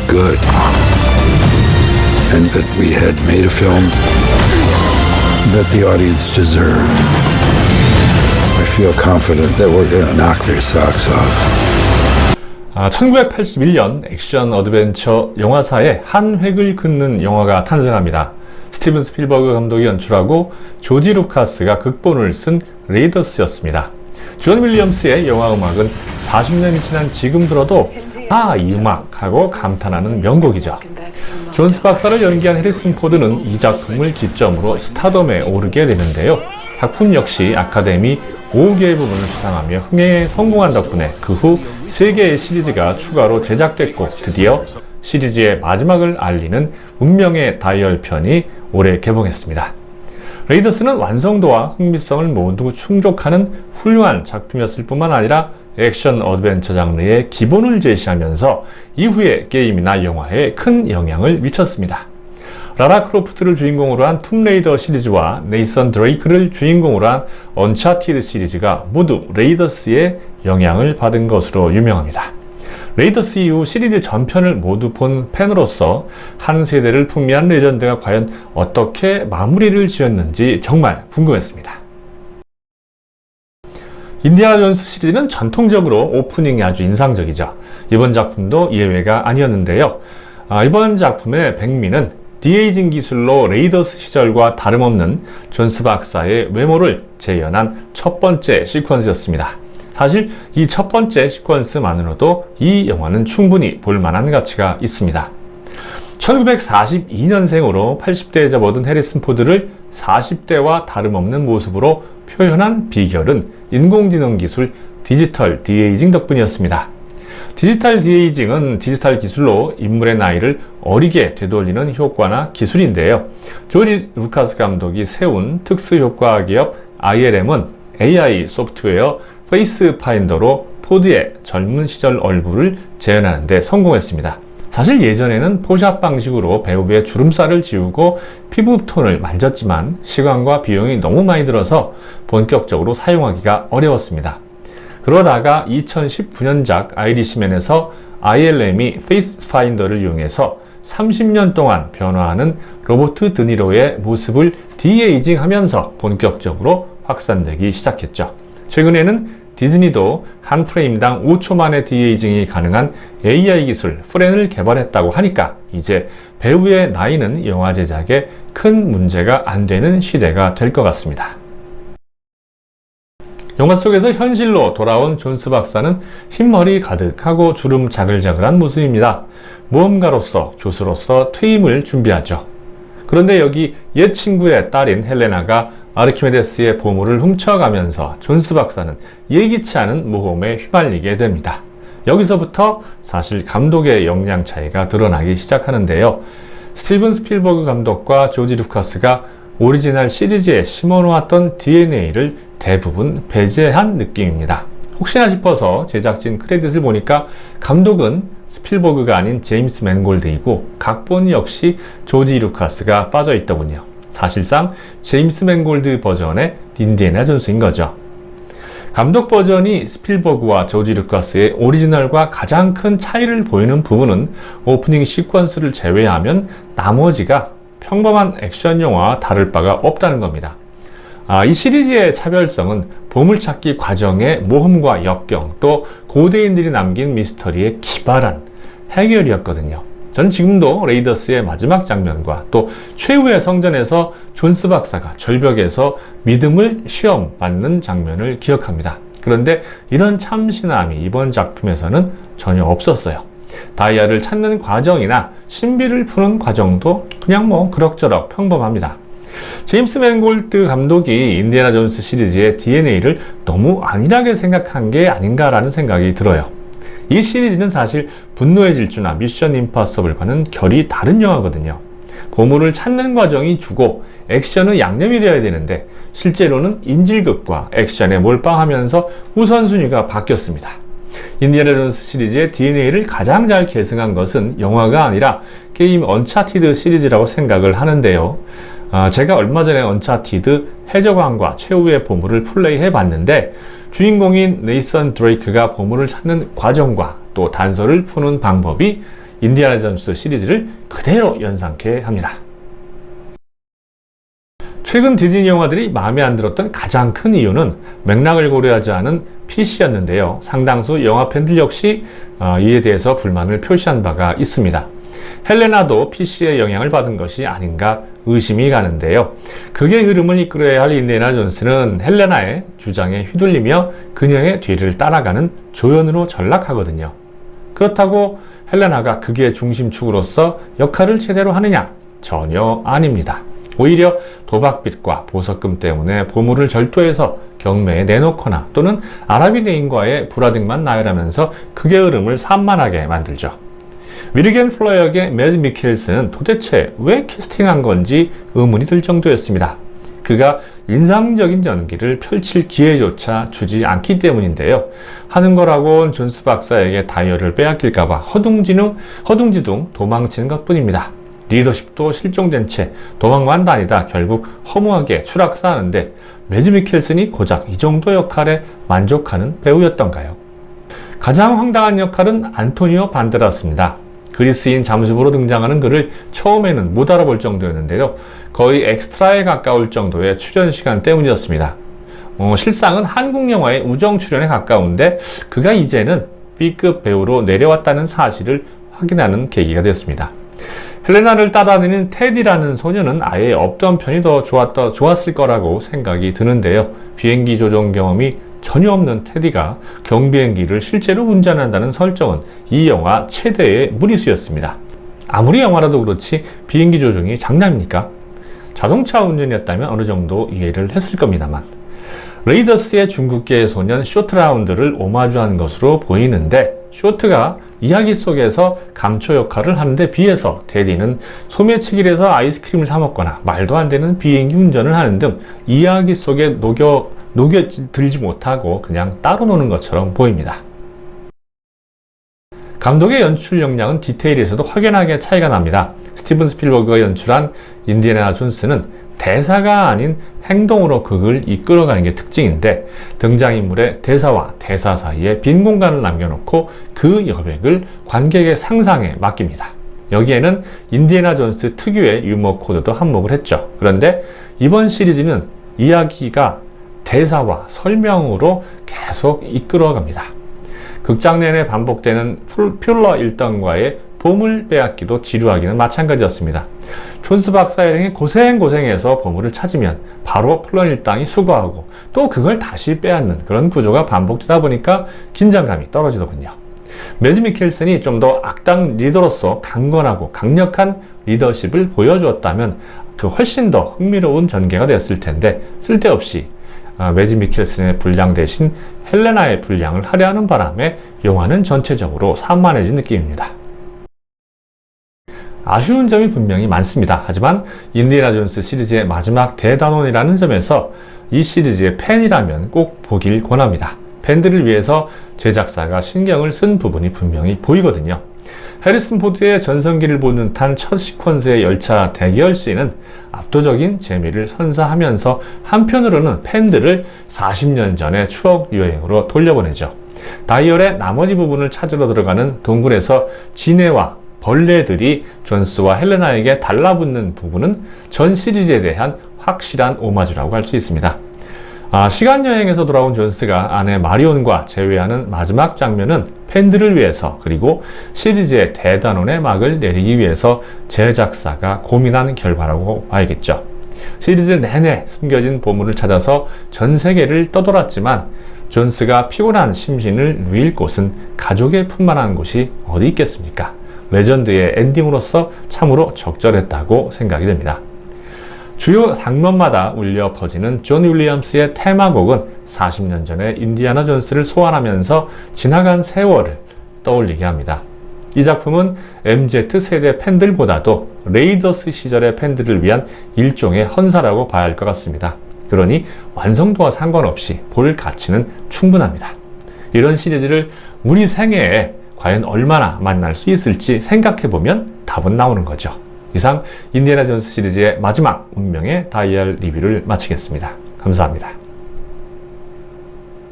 good, and that we had made a film that the audience deserved. I feel confident that we're going to knock their socks off. 1981년 액션 어드벤처 영화사에 한 획을 긋는 영화가 탄생합니다. 스티븐 스필버그 감독이 연출하고 조지 루카스가 극본을 쓴 레이더스였습니다. 존 윌리엄스의 영화 음악은 40년이 지난 지금 들어도 이 음악 하고 감탄하는 명곡이죠. 존스 박사를 연기한 해리슨 포드는 이 작품을 기점으로 스타덤에 오르게 되는데요. 작품 역시 아카데미 5개의 부문을 수상하며 흥행에 성공한 덕분에 그 후 3개의 시리즈가 추가로 제작됐고 드디어 시리즈의 마지막을 알리는 운명의 다이얼 편이 올해 개봉했습니다. 레이더스는 완성도와 흥미성을 모두 충족하는 훌륭한 작품이었을 뿐만 아니라 액션 어드벤처 장르의 기본을 제시하면서 이후의 게임이나 영화에 큰 영향을 미쳤습니다. 라라 크로프트를 주인공으로 한 툼레이더 시리즈와 네이선 드레이크를 주인공으로 한 언차티드 시리즈가 모두 레이더스의 영향을 받은 것으로 유명합니다. 레이더스 이후 시리즈 전편을 모두 본 팬으로서 한 세대를 풍미한 레전드가 과연 어떻게 마무리를 지었는지 정말 궁금했습니다. 인디아나 존스 시리즈는 전통적으로 오프닝이 아주 인상적이죠. 이번 작품도 예외가 아니었는데요. 이번 작품의 백미는 디에이징 기술로 레이더스 시절과 다름없는 존스 박사의 외모를 재현한 첫 번째 시퀀스였습니다. 사실 이 첫 번째 시퀀스만으로도 이 영화는 충분히 볼만한 가치가 있습니다. 1942년생으로 80대에 접어든 해리슨 포드를 40대와 다름없는 모습으로 표현한 비결은 인공지능 기술 디지털 디에이징 덕분이었습니다. 디지털 디에이징은 디지털 기술로 인물의 나이를 어리게 되돌리는 효과나 기술인데요. 조지 루카스 감독이 세운 특수 효과 기업 ILM은 AI 소프트웨어 페이스 파인더로 포드의 젊은 시절 얼굴을 재현하는 데 성공했습니다. 사실 예전에는 포샵 방식으로 배우의 주름살을 지우고 피부톤을 만졌지만 시간과 비용이 너무 많이 들어서 본격적으로 사용하기가 어려웠습니다. 그러다가 2019년작 아이리시맨에서 ILM이 페이스 파인더를 이용해서 30년 동안 변화하는 로버트 드니로의 모습을 디에이징 하면서 본격적으로 확산되기 시작했죠. 최근에는 디즈니도 한 프레임당 5초 만에 디에이징이 가능한 AI 기술 프렌을 개발했다고 하니까 이제 배우의 나이는 영화 제작에 큰 문제가 안 되는 시대가 될 것 같습니다. 영화 속에서 현실로 돌아온 존스 박사는 흰머리 가득하고 주름 자글자글한 모습입니다. 모험가로서 교수로서 퇴임을 준비하죠. 그런데 여기 옛 친구의 딸인 헬레나가 아르키메데스의 보물을 훔쳐가면서 존스 박사는 예기치 않은 모험에 휘말리게 됩니다. 여기서부터 사실 감독의 역량 차이가 드러나기 시작하는데요. 스티븐 스필버그 감독과 조지 루카스가 오리지널 시리즈에 심어놓았던 DNA를 대부분 배제한 느낌입니다. 혹시나 싶어서 제작진 크레딧을 보니까 감독은 스필버그가 아닌 제임스 맨골드이고 각본 역시 조지 루카스가 빠져있더군요. 사실상 제임스 맨골드 버전의 인디애나 존스인 거죠. 감독 버전이 스필버그와 조지 루카스의 오리지널과 가장 큰 차이를 보이는 부분은 오프닝 시퀀스를 제외하면 나머지가 평범한 액션 영화와 다를 바가 없다는 겁니다. 이 시리즈의 차별성은 보물찾기 과정의 모험과 역경, 또 고대인들이 남긴 미스터리의 기발한 해결이었거든요. 전 지금도 레이더스의 마지막 장면과 또 최후의 성전에서 존스 박사가 절벽에서 믿음을 시험 받는 장면을 기억합니다. 그런데 이런 참신함이 이번 작품에서는 전혀 없었어요. 다이아를 찾는 과정이나 신비를 푸는 과정도 그냥 그럭저럭 평범합니다. 제임스 맨골드 감독이 인디애나 존스 시리즈의 DNA를 너무 안일하게 생각한 게 아닌가라는 생각이 들어요. 이 시리즈는 사실 분노의 질주나 미션 임파서블과는 결이 다른 영화거든요. 보물을 찾는 과정이 주고 액션은 양념이 되어야 되는데 실제로는 인질극과 액션에 몰빵하면서 우선순위가 바뀌었습니다. 인디애나 존스 시리즈의 DNA를 가장 잘 계승한 것은 영화가 아니라 게임 언차티드 시리즈라고 생각을 하는데요. 제가 얼마 전에 언차티드 해적왕과 최후의 보물을 플레이해 봤는데 주인공인 네이선 드레이크가 보물을 찾는 과정과 또 단서를 푸는 방법이 인디아나 존스 시리즈를 그대로 연상케 합니다. 최근 디즈니 영화들이 마음에 안 들었던 가장 큰 이유는 맥락을 고려하지 않은 PC였는데요. 상당수 영화 팬들 역시 이에 대해서 불만을 표시한 바가 있습니다. 헬레나도 PC의 영향을 받은 것이 아닌가 의심이 가는데요. 극의 흐름을 이끌어야 할 인디애나 존스는 헬레나의 주장에 휘둘리며 그녀의 뒤를 따라가는 조연으로 전락하거든요. 그렇다고 헬레나가 극의 중심축으로서 역할을 제대로 하느냐? 전혀 아닙니다. 오히려 도박빚과 보석금 때문에 보물을 절도해서 경매에 내놓거나 또는 아라비네인과의 불화등만 나열하면서 극의 흐름을 산만하게 만들죠. 위르겐 플러 역의 매즈 미켈슨은 도대체 왜 캐스팅한 건지 의문이 들 정도였습니다. 그가 인상적인 연기를 펼칠 기회조차 주지 않기 때문인데요. 하는 거라곤 존스 박사에게 다이얼을 빼앗길까봐 허둥지둥 도망치는 것뿐입니다. 리더십도 실종된 채 도망만 다니다 결국 허무하게 추락사하는데 매즈 미켈슨이 고작 이 정도 역할에 만족하는 배우였던가요? 가장 황당한 역할은 안토니오 반데라스입니다. 그리스인 잠수부로 등장하는 그를 처음에는 못 알아볼 정도였는데요. 거의 엑스트라에 가까울 정도의 출연 시간 때문이었습니다. 실상은 한국 영화의 우정 출연에 가까운데 그가 이제는 B급 배우로 내려왔다는 사실을 확인하는 계기가 됐습니다. 헬레나를 따라다니는 테디라는 소녀는 아예 없던 편이 더 좋았을 거라고 생각이 드는데요. 비행기 조종 경험이 전혀 없는 테디가 경비행기를 실제로 운전한다는 설정은 이 영화 최대의 무리수였습니다. 아무리 영화라도 그렇지 비행기 조종이 장난입니까? 자동차 운전이었다면 어느 정도 이해를 했을 겁니다만. 레이더스의 중국계 소년 쇼트라운드를 오마주한 것으로 보이는데 쇼트가 이야기 속에서 감초 역할을 하는데 비해서 테디는 소매치기에서 아이스크림을 사 먹거나 말도 안 되는 비행기 운전을 하는 등 이야기 속에 녹여들지 못하고 그냥 따로 노는 것처럼 보입니다. 감독의 연출 역량은 디테일에서도 확연하게 차이가 납니다. 스티븐 스필버그가 연출한 인디애나 존스는 대사가 아닌 행동으로 극을 이끌어가는 게 특징인데 등장인물의 대사와 대사 사이에 빈 공간을 남겨놓고 그 여백을 관객의 상상에 맡깁니다. 여기에는 인디애나 존스 특유의 유머 코드도 한몫을 했죠. 그런데 이번 시리즈는 이야기가 대사와 설명으로 계속 이끌어갑니다. 극장 내내 반복되는 퓰러 일당과의 보물 빼앗기도 지루하기는 마찬가지였습니다. 존스 박사 일행이 고생해서 보물을 찾으면 바로 퓰러 일당이 수거하고 또 그걸 다시 빼앗는 그런 구조가 반복되다 보니까 긴장감이 떨어지더군요. 매즈 미켈슨이 좀 더 악당 리더로서 강건하고 강력한 리더십을 보여주었다면 훨씬 더 흥미로운 전개가 됐을 텐데 쓸데없이 매즈 미켈슨의 분량 대신 헬레나의 분량을 할애하는 바람에 영화는 전체적으로 산만해진 느낌입니다. 아쉬운 점이 분명히 많습니다. 하지만 인디애나 존스 시리즈의 마지막 대단원이라는 점에서 이 시리즈의 팬이라면 꼭 보길 권합니다. 팬들을 위해서 제작사가 신경을 쓴 부분이 분명히 보이거든요. 해리슨 포드의 전성기를 보는 듯한 첫 시퀀스의 열차 대결 씬은 압도적인 재미를 선사하면서 한편으로는 팬들을 40년 전의 추억 여행으로 돌려보내죠. 다이얼의 나머지 부분을 찾으러 들어가는 동굴에서 지네와 벌레들이 존스와 헬레나에게 달라붙는 부분은 전 시리즈에 대한 확실한 오마주라고 할 수 있습니다. 시간여행에서 돌아온 존스가 아내 마리온과 재회하는 마지막 장면은 팬들을 위해서 그리고 시리즈의 대단원의 막을 내리기 위해서 제작사가 고민한 결과라고 봐야겠죠. 시리즈 내내 숨겨진 보물을 찾아서 전 세계를 떠돌았지만 존스가 피곤한 심신을 누일 곳은 가족의 품만한 곳이 어디 있겠습니까? 레전드의 엔딩으로서 참으로 적절했다고 생각이 됩니다. 주요 장면마다 울려 퍼지는 존 윌리엄스의 테마곡은 40년 전에 인디애나 존스를 소환하면서 지나간 세월을 떠올리게 합니다. 이 작품은 MZ세대 팬들보다도 레이더스 시절의 팬들을 위한 일종의 헌사라고 봐야 할 것 같습니다. 그러니 완성도와 상관없이 볼 가치는 충분합니다. 이런 시리즈를 우리 생애에 과연 얼마나 만날 수 있을지 생각해보면 답은 나오는 거죠. 이상 인디애나 존스 시리즈의 마지막 운명의 다이얼 리뷰를 마치겠습니다. 감사합니다.